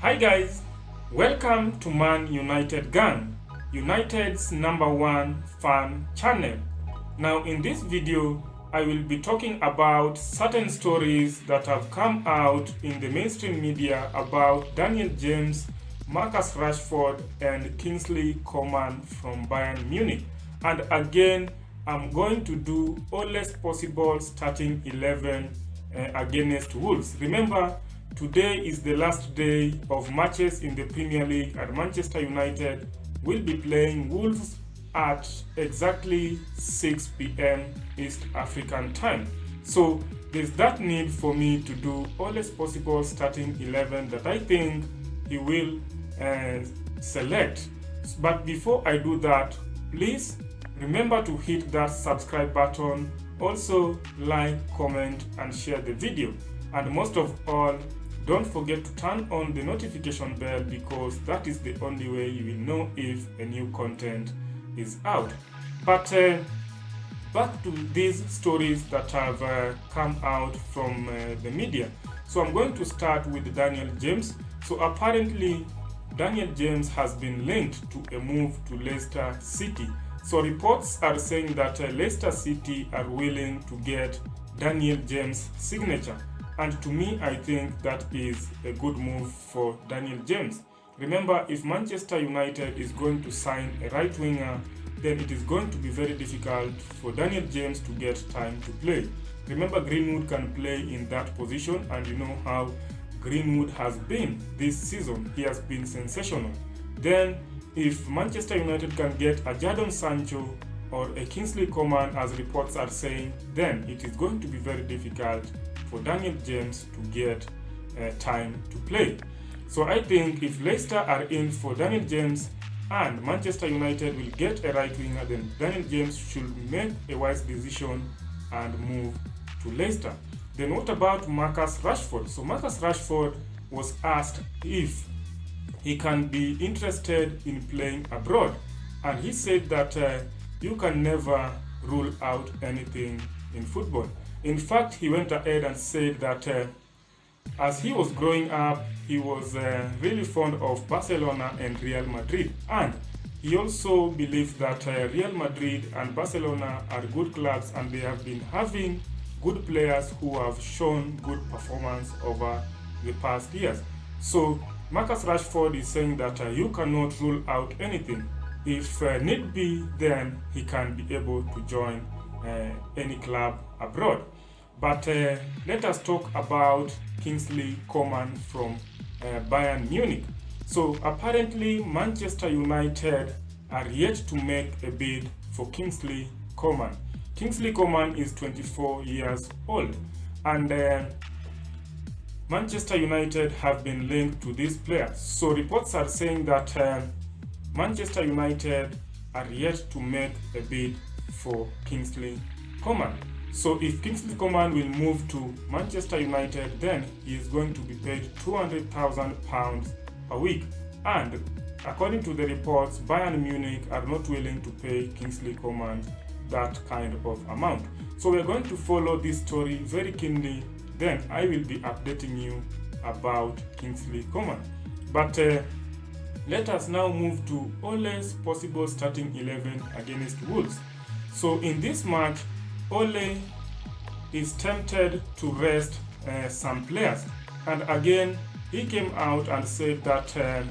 Hi guys, welcome to Man United Gang, United's #1 fan channel. Now in this video, I will be talking about certain stories that have come out in the mainstream media about Daniel James, Marcus Rashford and Kingsley Coman from Bayern Munich. And again, I'm going to do always possible starting 11 against Wolves. Remember, today is the last day of matches in the Premier League and Manchester United will be playing Wolves at exactly 6 p.m. East African time. So there's that need for me to do always possible starting 11 that I think he will select. But before I do that, please remember to hit that subscribe button, also like, comment and share the video, and most of all, don't forget to turn on the notification bell because that is the only way you will know if a new content is out. But back to these stories that have come out from the media. So I'm going to start with Daniel James. So apparently Daniel James has been linked to a move to Leicester City. So reports are saying that Leicester City are willing to get Daniel James' signature. And to me, I think that is a good move for Daniel James. Remember, if Manchester United is going to sign a right winger, then it is going to be very difficult for Daniel James to get time to play. Remember, Greenwood can play in that position, and you know how Greenwood has been this season. He has been sensational. Then, if Manchester United can get a Jadon Sancho or a Kingsley Coman, as reports are saying, then it is going to be very difficult for Daniel James to get time to play. So I think if Leicester are in for Daniel James and Manchester United will get a right winger, then Daniel James should make a wise decision and move to Leicester. Then what about Marcus Rashford? So Marcus Rashford was asked if he can be interested in playing abroad, and he said that you can never rule out anything in football. In fact, he went ahead and said that as he was growing up, he was really fond of Barcelona and Real Madrid. And he also believes that Real Madrid and Barcelona are good clubs and they have been having good players who have shown good performance over the past years. So Marcus Rashford is saying that you cannot rule out anything. If need be, then he can be able to join any club abroad. But let us talk about Kingsley Coman from Bayern Munich. So apparently Manchester United are yet to make a bid for Kingsley Coman. Kingsley Coman is 24 years old, and Manchester United have been linked to this player. So reports are saying that Manchester United are yet to make a bid for Kingsley Coman. So if Kingsley Coman will move to Manchester United, then he is going to be paid £200,000 a week. And according to the reports, Bayern Munich are not willing to pay Kingsley Coman that kind of amount. So we're going to follow this story very keenly. Then I will be updating you about Kingsley Coman. But let us now move to always possible starting 11 against Wolves. So in this match, Ole is tempted to rest some players, and again he came out and said that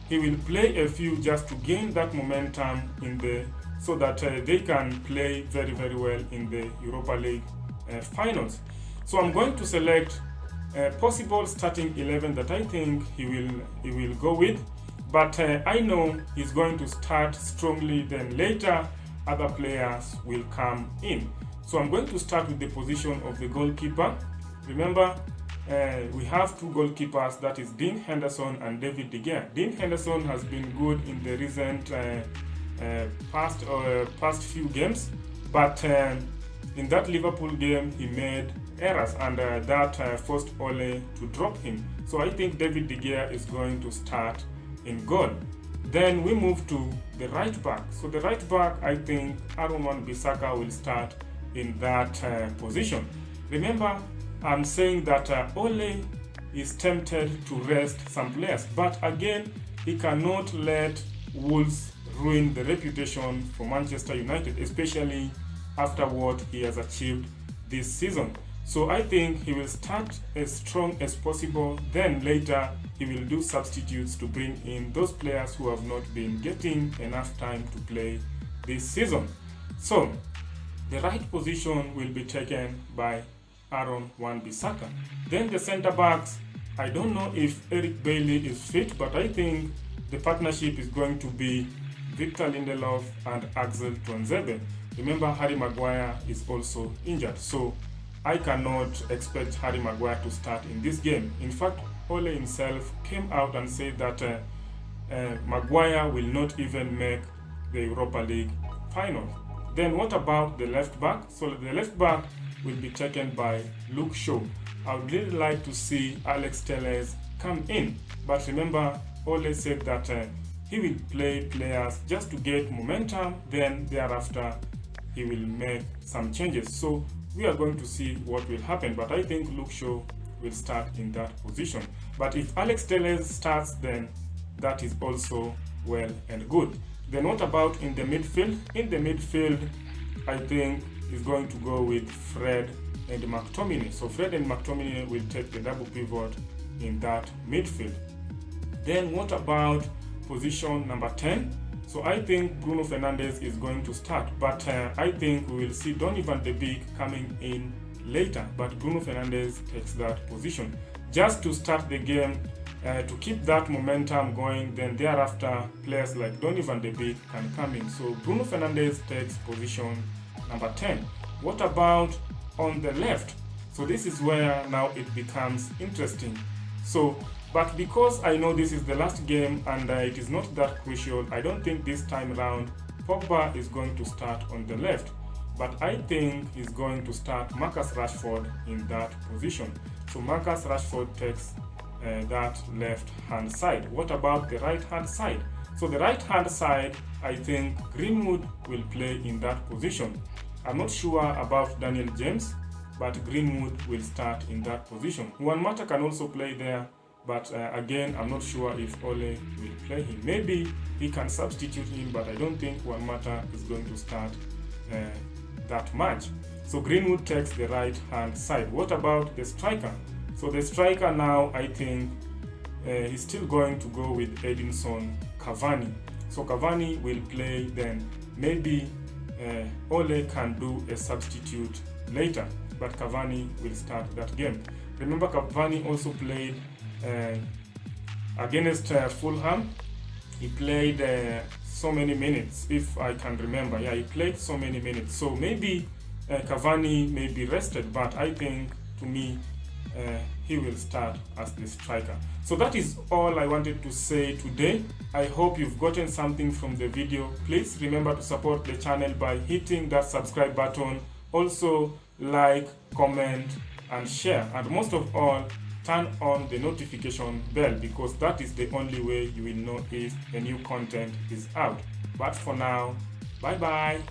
he will play a few just to gain that momentum so that they can play very well in the Europa League finals. So I'm going to select a possible starting 11 that I think he will go with, but I know he's going to start strongly, then later other players will come in. So I'm going to start with the position of the goalkeeper. Remember, we have two goalkeepers, that is Dean Henderson and David De Gea. Dean Henderson has been good in the recent past few games, but in that Liverpool game he made errors, and that forced Ole to drop him. So I think David De Gea is going to start in goal. Then we move to the right back. So the right back, I think Aaron Wan-Bissaka will start in that position. Remember, I'm saying that Ole is tempted to rest some players. But again, he cannot let Wolves ruin the reputation for Manchester United, especially after what he has achieved this season. So I think he will start as strong as possible, then later he will do substitutes to bring in those players who have not been getting enough time to play this season. So the right position will be taken by Aaron Wan-Bissaka. Then the centre backs, I don't know if Eric Bailly is fit, but I think the partnership is going to be Victor Lindelof and Axel Tuanzebe. Remember, Harry Maguire is also injured, so I cannot expect Harry Maguire to start in this game. In fact, Ole himself came out and said that Maguire will not even make the Europa League final. Then what about the left back? So the left back will be taken by Luke Shaw. I would really like to see Alex Telles come in, but remember, Ole said that he will play players just to get momentum, then thereafter he will make some changes. So we are going to see what will happen, but I think Luke Shaw will start in that position. But if Alex Telles starts, then that is also well and good. Then what about in the midfield? In the midfield, I think is going to go with Fred and McTominay. So Fred and McTominay will take the double pivot in that midfield. Then what about position number 10? So I think Bruno Fernandes is going to start, but I think we will see Donny van de Beek coming in later, but Bruno Fernandes takes that position just to start the game, to keep that momentum going. Then thereafter, players like Donny van de Beek can come in. So Bruno Fernandes takes position number 10. What about on the left? So this is where now it becomes interesting. So, but because I know this is the last game and it is not that crucial, I don't think this time around Pogba is going to start on the left. But I think he's going to start Marcus Rashford in that position. So Marcus Rashford takes that left hand side. What about the right hand side? So the right hand side, I think Greenwood will play in that position. I'm not sure about Daniel James, but Greenwood will start in that position. Juan Mata can also play there, but again, I'm not sure if Ole will play him. Maybe he can substitute him, but I don't think Juan Mata is going to start that much. So Greenwood takes the right hand side. What about the striker? So the striker now, I think he's still going to go with Edinson Cavani. So Cavani will play then. Maybe Ole can do a substitute later, but Cavani will start that game. Remember, Cavani also played against Fulham. He played so many minutes, if I can remember. Yeah, he played so many minutes. So maybe Cavani may be rested, but I think, to me, he will start as the striker. So that is all I wanted to say today. I hope you've gotten something from the video. Please remember to support the channel by hitting that subscribe button. Also, like, comment, and share. And most of all, turn on the notification bell, because that is the only way you will know if a new content is out. But for now, bye bye.